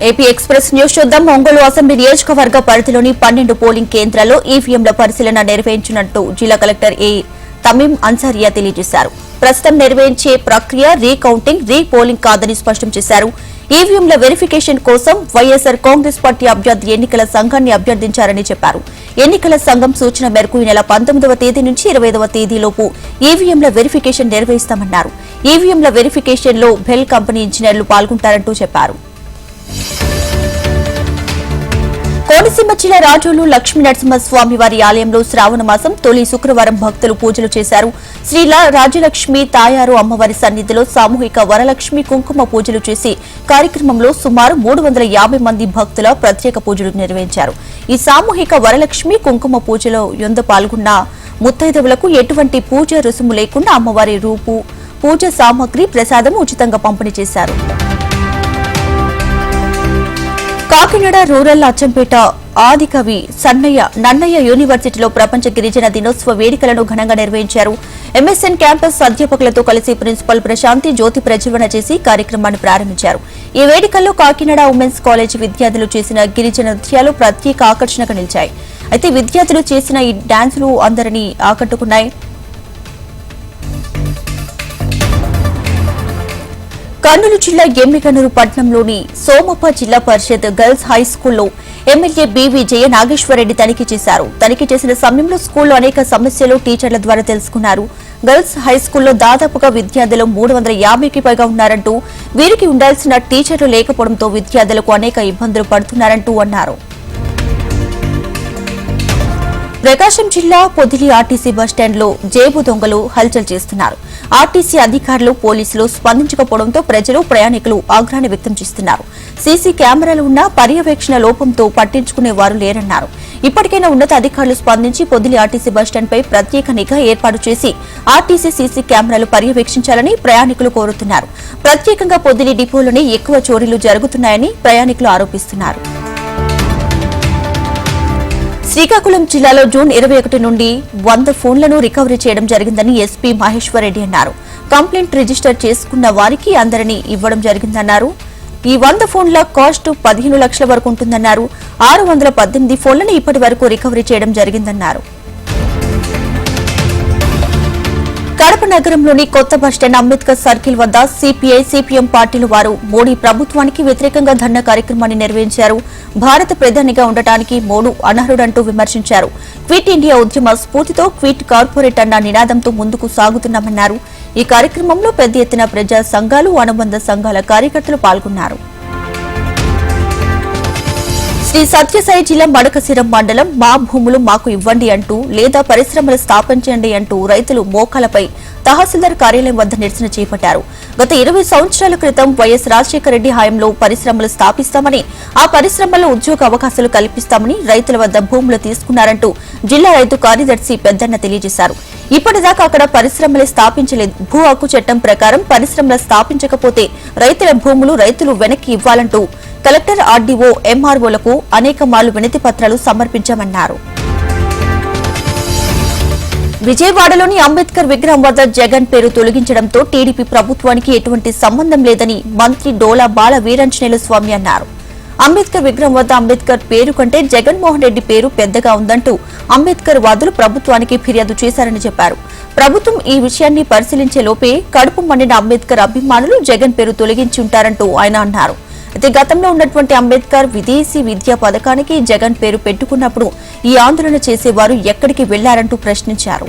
AP express news చూద్దాం. Ongole assembly నియోజకవర్గ పరిధిలోని 12 పోలింగ్ కేంద్రాల్లో ఈవీఎంల పరిశీలన నిర్వహించినట్టు జిల్లా కలెక్టర్ ఏ తమీం అన్సారియా తెలియజేశారు. ప్రస్తుతం నిర్వహించే ప్రక్రియ రీకౌంటింగ్, రీపోలింగ్ కాదని స్పష్టం చేశారు. ఈవీఎంల వెరిఫికేషన్ కోసం వైఎస్సార్ కాంగ్రెస్ పార్టీ అభ్యర్థి ఎన్నికల సంఘాన్ని అభ్యర్థించారని చెప్పారు. ఎన్నికల సంఘం సూచన మేరకు ఈ నెల 19వ తేదీ నుంచి 25వ తేదీలోపు ఈవీఎంల వెరిఫికేషన్ నిర్వహిస్తామన్నారు. ఈవీఎంల వెరిఫికేషన్ లో బెల్ కంపెనీ ఇంజనీర్లు పాల్గొంటారంటూ చెప్పారు. కోనసీమ జిల్లా రాజోలు లక్ష్మీనరసింహస్వామి వారి ఆలయంలో శ్రావణ మాసం తొలి శుక్రవారం భక్తులు పూజలు చేశారు. శ్రీ రాజలక్ష్మి తాయారు అమ్మవారి సన్నిధిలో సామూహిక వరలక్ష్మి కుంకుమ పూజలు చేసి కార్యక్రమంలో సుమారు 350 మంది భక్తుల ప్రత్యేక పూజలు నిర్వహించారు. ఈ సామూహిక వరలక్ష్మి కుంకుమ పూజలో యొంద పాల్గొన్న ముత్తైదవులకు ఎటువంటి పూజ రుసుము లేకుండా అమ్మవారి రూపు, పూజ సామగ్రి, ప్రసాదం ఉచితంగా పంపిణీ చేశారు. కాకినాడ రూరల్ అచ్చంపేట ఆదికవి నన్నయ్య యూనివర్సిటీలో ప్రపంచ గిరిజన దినోత్సవ వేడుకలను ఘనంగా నిర్వహించారు. ఎంఎస్ఎన్ క్యాంపస్ అధ్యాపకులతో కలిసి ప్రిన్సిపల్ ప్రశాంతి జ్యోతి ప్రజ్వలన చేసి కార్యక్రమాన్ని ప్రారంభించారు. ఈ వేడుకల్లో కాకినాడ ఉమెన్స్ కాలేజ్ విద్యార్థులు చేసిన గిరిజన నృత్యాలు ప్రత్యేక ఆకర్షణగా నిలిచాయి. అయితే విద్యార్థులు చేసిన ఈ డాన్సులు అందరినీ ఆకట్టుకున్నాయి. కర్నూలు జిల్లా ఎమ్మిగనూరు పట్టణంలోని సోమప్ప జిల్లా పరిషత్ గర్ల్స్ హై స్కూల్లో ఎమ్మెల్యే బీవీ జయ నాగేశ్వరరెడ్డి తనిఖీ చేశారు. తనిఖీ చేసిన సమయంలో స్కూల్లో అనేక సమస్యలు టీచర్ల ద్వారా తెలుసుకున్నారు. గర్ల్స్ హై స్కూల్లో దాదాపుగా విద్యార్థులు 350కి పైగా ఉన్నారంటూ, వీరికి ఉండాల్సిన టీచర్లు లేకపోవడంతో విద్యార్థులకు అనేక ఇబ్బందులు పడుతున్నారంటూ అన్నారు. ప్రకాశం జిల్లా పొదిలి ఆర్టీసీ బస్టాండ్లో జేబు దొంగలు హల్చల్ చేస్తున్నారు. ఆర్టీసీ అధికారులు, పోలీసులు స్పందించకపోవడంతో ప్రజలు, ప్రయాణికులు ఆగ్రహాన్ని వ్యక్తం చేస్తున్నారు. సీసీ కెమెరాలు ఉన్నా పర్యవేక్షణ లోపంతో పట్టించుకునేవారు లేరన్నారు. ఇప్పటికైనా ఉన్నత అధికారులు స్పందించి పొదిలి ఆర్టీసీ బస్టాండ్పై ప్రత్యేక నిఘా ఏర్పాటు చేసి ఆర్టీసీ సీసీ కెమెరాలు పర్యవేక్షించాలని ప్రయాణికులు కోరుతున్నారు. ప్రత్యేకంగా పొదిలి డిపోలోనే ఎక్కువ చోరీలు జరుగుతున్నాయని ప్రయాణికులు ఆరోపిస్తున్నారు. శ్రీకాకుళం జిల్లాలో జూన్ 21 నుండి 100 ఫోన్లను రికవరీ చేయడం జరిగిందని ఎస్పీ మహేశ్వర్ రెడ్డి అన్నారు. కంప్లైంట్ రిజిస్టర్ చేసుకున్న వారికి అందరినీ ఇవ్వడం జరిగిందన్నారు. ఈ 100 ఫోన్ల కాస్ట్ 15 లక్షల వరకు ఉంటుందన్నారు. 618 ఫోన్లను ఇప్పటి వరకు రికవరీ చేయడం జరిగిందన్నారు. కడప నగరంలోని కొత్త బస్టాండ్ అంబేద్కర్ సర్కిల్ వద్ద సిపిఐ, సిపిఎం పార్టీల వారు మోడీ ప్రభుత్వానికి వ్యతిరేకంగా ధర్నా కార్యక్రమాన్ని నిర్వహించారు. భారత ప్రధానిగా ఉండటానికి మోడీ అనర్హుడంటూ విమర్శించారు. క్విట్ ఇండియా ఉద్యమ స్ఫూర్తితో క్విట్ కార్పొరేట్ అన్న నినాదంతో ముందుకు సాగుతున్నామన్నారు. ఈ కార్యక్రమంలో పెద్ద ఎత్తున ప్రజా సంఘాలు, అనుబంధ సంఘాల కార్యకర్తలు పాల్గొన్నారు. శ్రీ సత్యసాయి జిల్లా మడకశిరం మండలం మా భూములు మాకు ఇవ్వండి అంటూ, లేదా పరిశ్రమలు స్థాపించండి అంటూ రైతులు మోకాలపై తహసీల్దార్ కార్యాలయం వద్ద నిరసన చేపట్టారు. గత 20 సంవత్సరాల క్రితం వైఎస్ రాజశేఖర రెడ్డి హయాంలో పరిశ్రమలు స్థాపిస్తామని, ఆ పరిశ్రమల్లో ఉద్యోగ అవకాశాలు కల్పిస్తామని రైతుల వద్ద భూములు తీసుకున్నారంటూ జిల్లా రైతు కార్యదర్శి పెద్దన్న తెలియజేశారు. ఇప్పటిదాకా అక్కడ పరిశ్రమలే స్థాపించలేదు. భూ హక్కు చట్టం ప్రకారం పరిశ్రమలు స్థాపించకపోతే రైతుల భూములు రైతులు వెనక్కి ఇవ్వాలంటూ కలెక్టర్, ఆర్డీఓ, ఎంఆర్ఓలకు అనేక మార్లు వినతి పత్రాలు సమర్పించామన్నారు. విజయవాడలోని అంబేద్కర్ విగ్రహం వద్ద జగన్ పేరు తొలగించడంతో టీడీపీ ప్రభుత్వానికి ఎటువంటి సంబంధం లేదని మంత్రి డోలా బాల వీరాంజనేయులు స్వామి అన్నారు. అంబేద్కర్ విగ్రహం వద్ద అంబేద్కర్ పేరు కంటే జగన్మోహన్ రెడ్డి పేరు పెద్దగా ఉందంటూ అంబేద్కర్ వాదులు ప్రభుత్వానికి ఫిర్యాదు చేశారని చెప్పారు. ప్రభుత్వం ఈ విషయాన్ని పరిశీలించే లోపే కడుపు మండిన అంబేద్కర్ అభిమానులు జగన్ పేరు తొలగించి ఉంటారంటూ ఆయన అన్నారు. అయితే గతంలో ఉన్నటువంటి అంబేద్కర్ విదేశీ విద్యా పథకానికి జగన్ పేరు పెట్టుకున్నప్పుడు ఈ ఆందోళన చేసేవారు ఎక్కడికి వెళ్లారంటూ ప్రశ్నించారు.